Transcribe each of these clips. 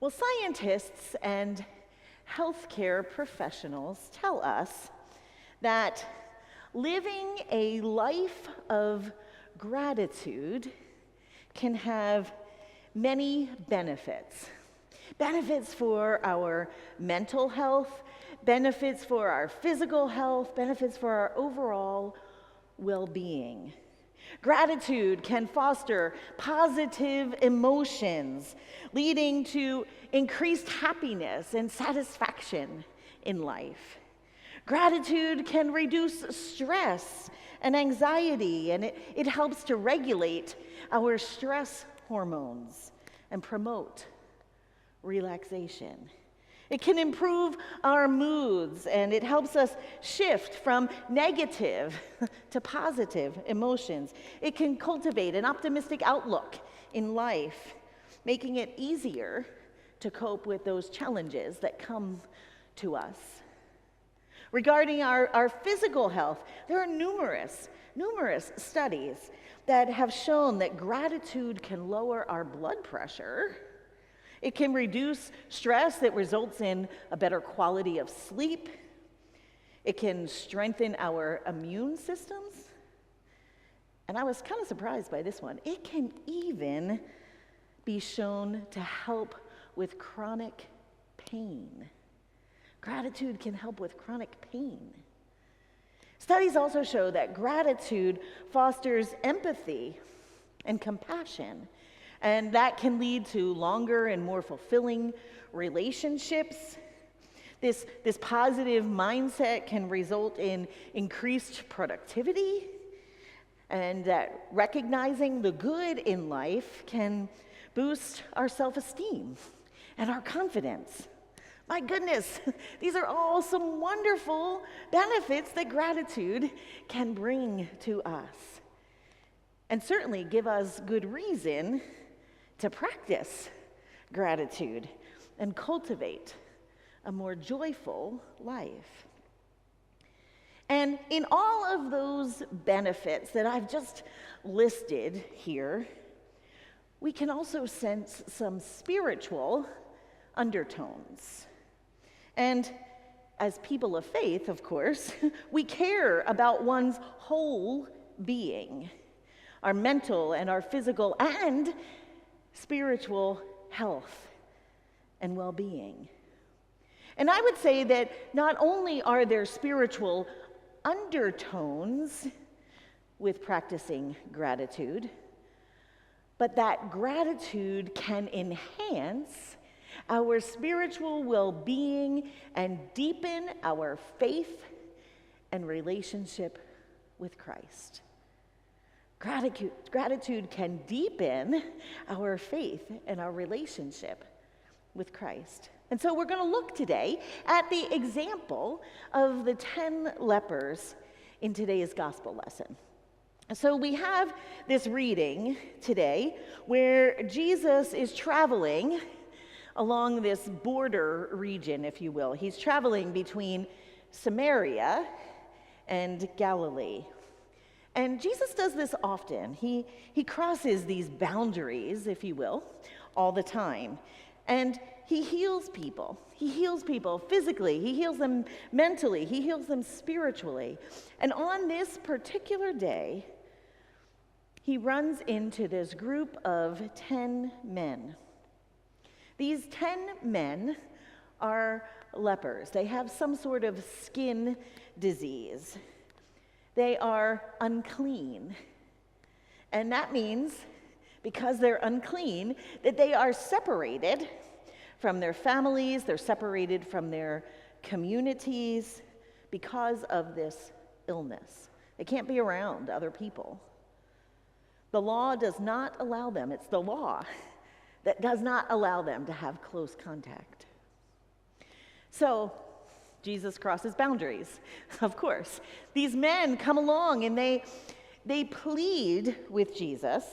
Well, scientists and healthcare professionals tell us that living a life of gratitude can have many benefits. Benefits for our mental health, benefits for our physical health, benefits for our overall well-being. Gratitude can foster positive emotions, leading to increased happiness and satisfaction in life. Gratitude can reduce stress and anxiety, and it helps to regulate our stress hormones and promote relaxation. It can improve our moods, and it helps us shift from negative to positive emotions. It can cultivate an optimistic outlook in life, making it easier to cope with those challenges that come to us. Regarding our physical health, there are numerous studies that have shown that gratitude can lower our blood pressure. It can reduce stress that results in a better quality of sleep. It can strengthen our immune systems. And I was kind of surprised by this one. It can even be shown to help with chronic pain. Gratitude can help with chronic pain. Studies also show that gratitude fosters empathy and compassion, and that can lead to longer and more fulfilling relationships. This positive mindset can result in increased productivity, and that recognizing the good in life can boost our self-esteem and our confidence. My goodness, these are all some wonderful benefits that gratitude can bring to us, and certainly give us good reason to practice gratitude and cultivate a more joyful life. And in all of those benefits that I've just listed here, we can also sense some spiritual undertones. And as people of faith, of course, we care about one's whole being, our mental and our physical and spiritual health and well-being. And I would say that not only are there spiritual undertones with practicing gratitude, but that gratitude can enhance our spiritual well-being and deepen our faith and relationship with Christ. Gratitude can deepen our faith and our relationship with Christ. And so we're going to look today at the example of the 10 lepers in today's gospel lesson. So we have this reading today where Jesus is traveling along this border region, if you will. He's traveling between Samaria and Galilee. And Jesus does this often. He crosses these boundaries, if you will, all the time. And he heals people. He heals people physically. He heals them mentally. He heals them spiritually. And on this particular day, he runs into this group of 10 men. These 10 men are lepers. They have some sort of skin disease. They are unclean. And that means, because they're unclean, that they are separated from their families, they're separated from their communities because of this illness. They can't be around other people. The law does not allow them. It's the law that does not allow them to have close contact. So, Jesus crosses boundaries, of course. These men come along and they plead with Jesus.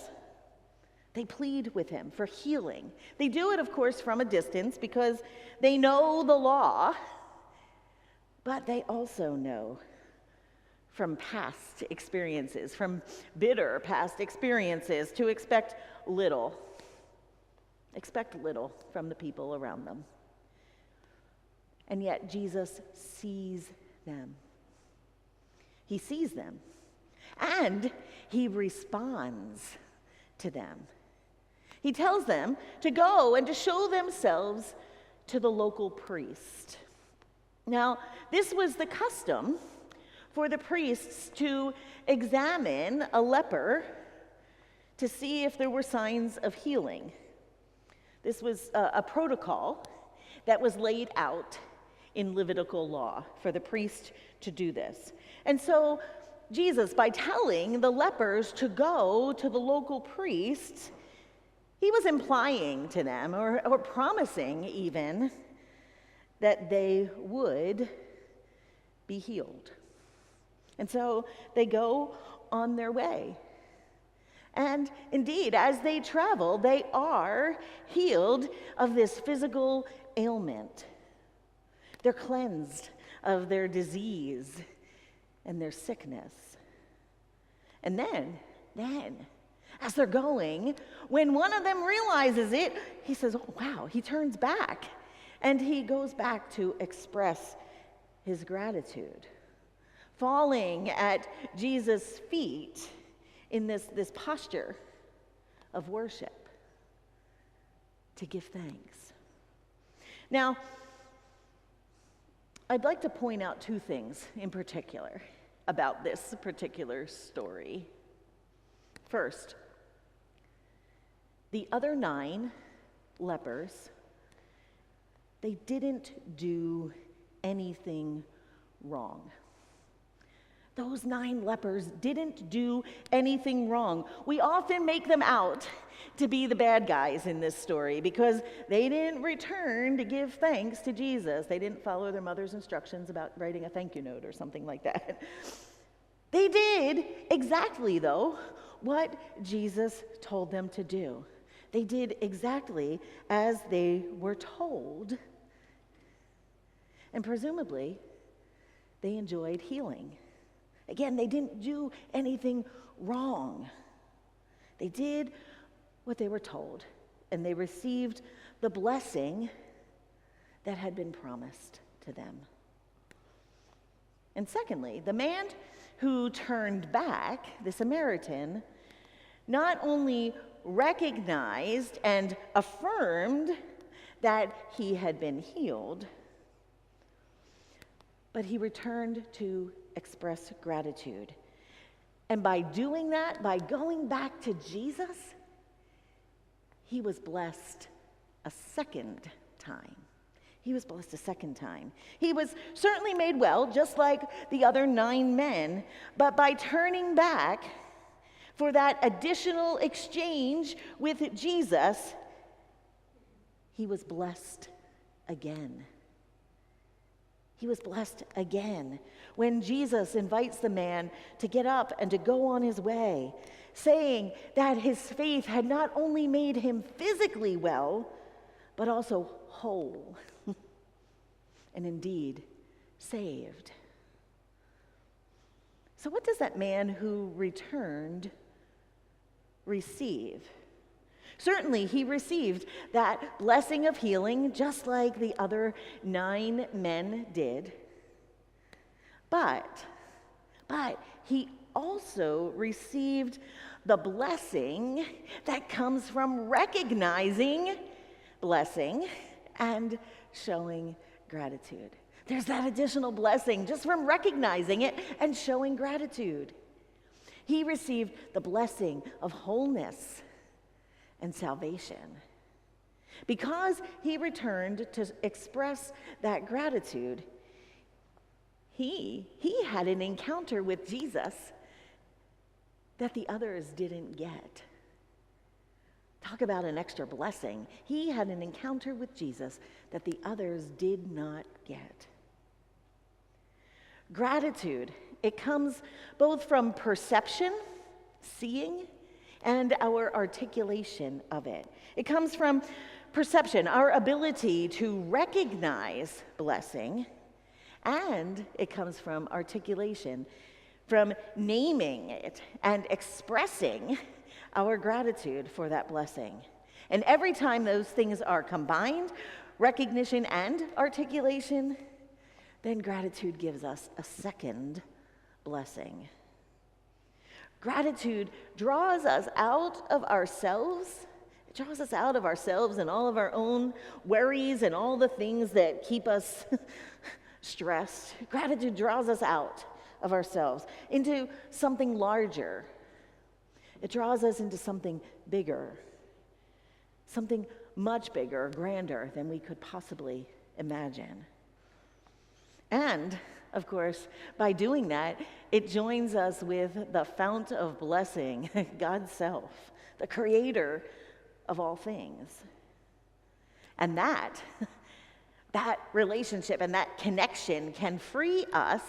They plead with him for healing. They do it, of course, from a distance because they know the law, but they also know from past experiences, from bitter past experiences, to expect little expect little from the people around them. And yet Jesus sees them. He sees them, and he responds to them. He tells them to go and to show themselves to the local priest. Now, this was the custom for the priests to examine a leper to see if there were signs of healing. This was a protocol that was laid out in Levitical law for the priest to do this. And so Jesus, by telling the lepers to go to the local priests, he was implying to them, or promising even, that they would be healed. And so they go on their way. And indeed, as they travel, they are healed of this physical ailment. They're cleansed of their disease and their sickness. And then, as they're going, when one of them realizes it, he says, oh, wow, he turns back. And he goes back to express his gratitude, falling at Jesus' feet in this posture of worship to give thanks. Now, I'd like to point out two things in particular about this particular story. First, the other 9 lepers, they didn't do anything wrong. Those 9 lepers didn't do anything wrong. We often make them out to be the bad guys in this story because they didn't return to give thanks to Jesus. They didn't follow their mother's instructions about writing a thank you note or something like that. They did exactly, though, what Jesus told them to do. They did exactly as they were told. And presumably, they enjoyed healing. Again, they didn't do anything wrong. They did what they were told, and they received the blessing that had been promised to them. And secondly, the man who turned back, the Samaritan, not only recognized and affirmed that he had been healed, but he returned to express gratitude. And by doing that, by going back to Jesus, he was blessed a second time. He was blessed a second time. He was certainly made well, just like the other 9 men, but by turning back for that additional exchange with Jesus, he was blessed again. He was blessed again when Jesus invites the man to get up and to go on his way, saying that his faith had not only made him physically well, but also whole, and indeed saved. So what does that man who returned receive? Certainly, he received that blessing of healing just like the other 9 men did. But he also received the blessing that comes from recognizing blessing and showing gratitude. There's that additional blessing just from recognizing it and showing gratitude. He received the blessing of wholeness and salvation. Because he returned to express that gratitude, he had an encounter with Jesus that the others didn't get. Talk about an extra blessing. He had an encounter with Jesus that the others did not get. Gratitude, it comes both from perception, seeing, and our articulation of it. It comes from perception, our ability to recognize blessing, and it comes from articulation, from naming it and expressing our gratitude for that blessing. And every time those things are combined, recognition and articulation, then gratitude gives us a second blessing. Gratitude draws us out of ourselves. It draws us out of ourselves and all of our own worries and all the things that keep us stressed. Gratitude draws us out of ourselves into something larger. It draws us into something bigger, something much bigger, grander than we could possibly imagine. And, of course, by doing that, it joins us with the fount of blessing, God's self, the creator of all things. And that relationship and that connection can free us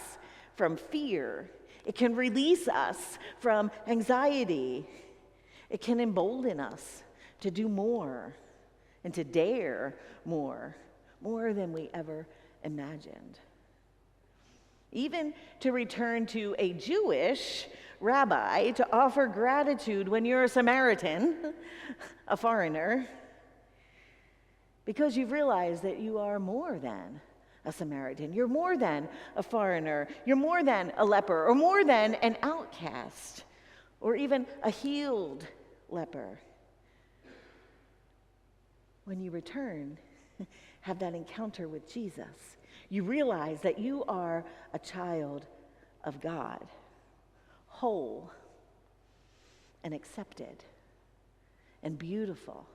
from fear. It can release us from anxiety. It can embolden us to do more and to dare more than we ever imagined. Even to return to a Jewish rabbi to offer gratitude when you're a Samaritan, a foreigner, because you've realized that you are more than a Samaritan. You're more than a foreigner. You're more than a leper, or more than an outcast, or even a healed leper. When you return, have that encounter with Jesus, you realize that you are a child of God, whole and accepted and beautiful,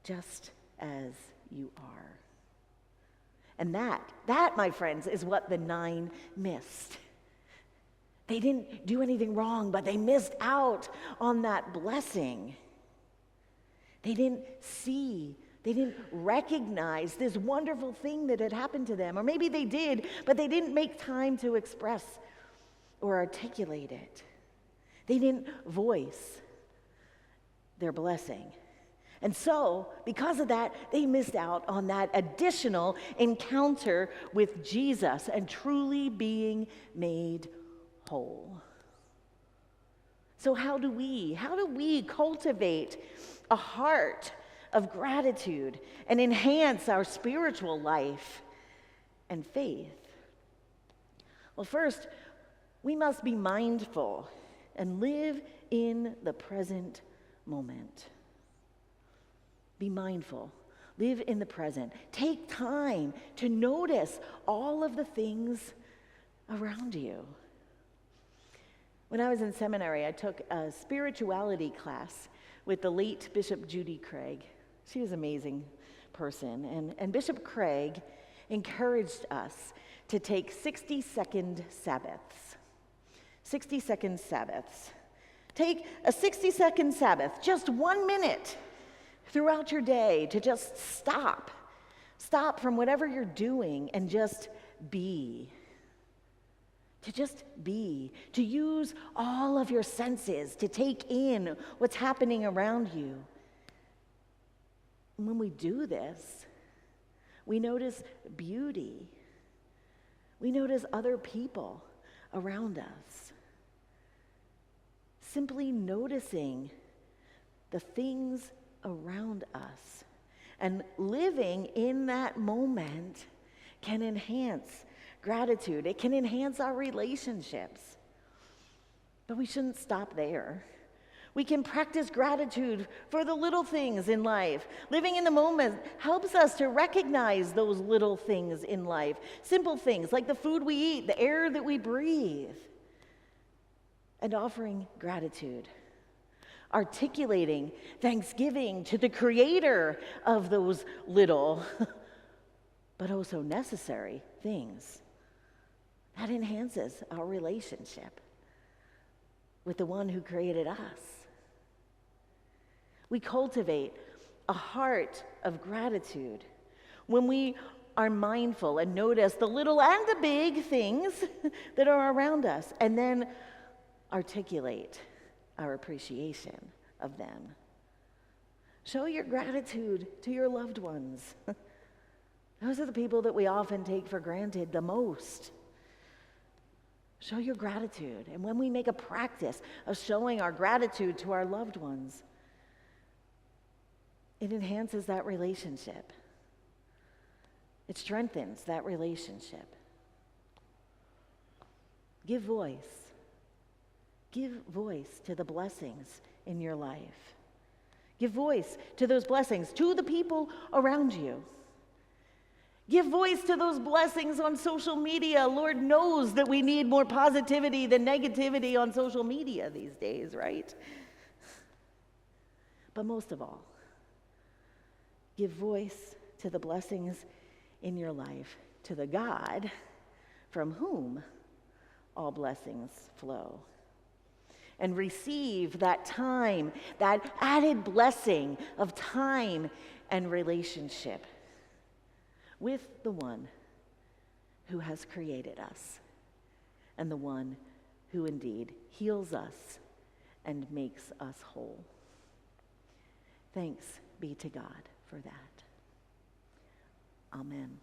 just as you are. And that, my friends, is what the 9 missed. They didn't do anything wrong, but they missed out on that blessing. They didn't see, they didn't recognize this wonderful thing that had happened to them. Or maybe they did, but they didn't make time to express or articulate it. They didn't voice their blessing. And so, because of that, they missed out on that additional encounter with Jesus and truly being made whole. So how do we cultivate a heart of gratitude and enhance our spiritual life and faith? Well, first, we must be mindful and live in the present moment. Be mindful. Live in the present. Take time to notice all of the things around you. When I was in seminary, I took a spirituality class with the late Bishop Judy Craig. She was an amazing person. And Bishop Craig encouraged us to take 60-second Sabbaths. 60-second Sabbaths. Take a 60-second Sabbath, just 1 minute throughout your day to just stop. Stop from whatever you're doing and just be. To just be. To use all of your senses to take in what's happening around you. And when we do this, we notice beauty. We notice other people around us. Simply noticing the things around us and living in that moment can enhance gratitude. It can enhance our relationships. But we shouldn't stop there. We can practice gratitude for the little things in life. Living in the moment helps us to recognize those little things in life. Simple things like the food we eat, the air that we breathe, and offering gratitude. Articulating thanksgiving to the creator of those little, but also necessary things. That enhances our relationship with the one who created us. We cultivate a heart of gratitude when we are mindful and notice the little and the big things that are around us, and then articulate our appreciation of them. Show your gratitude to your loved ones. Those are the people that we often take for granted the most. Show your gratitude. And when we make a practice of showing our gratitude to our loved ones, it enhances that relationship. It strengthens that relationship. Give voice. Give voice to the blessings in your life. Give voice to those blessings, to the people around you. Give voice to those blessings on social media. Lord knows that we need more positivity than negativity on social media these days, right? But most of all, give voice to the blessings in your life, to the God from whom all blessings flow. And receive that time, that added blessing of time and relationship with the one who has created us and the one who indeed heals us and makes us whole. Thanks be to God for that. Amen.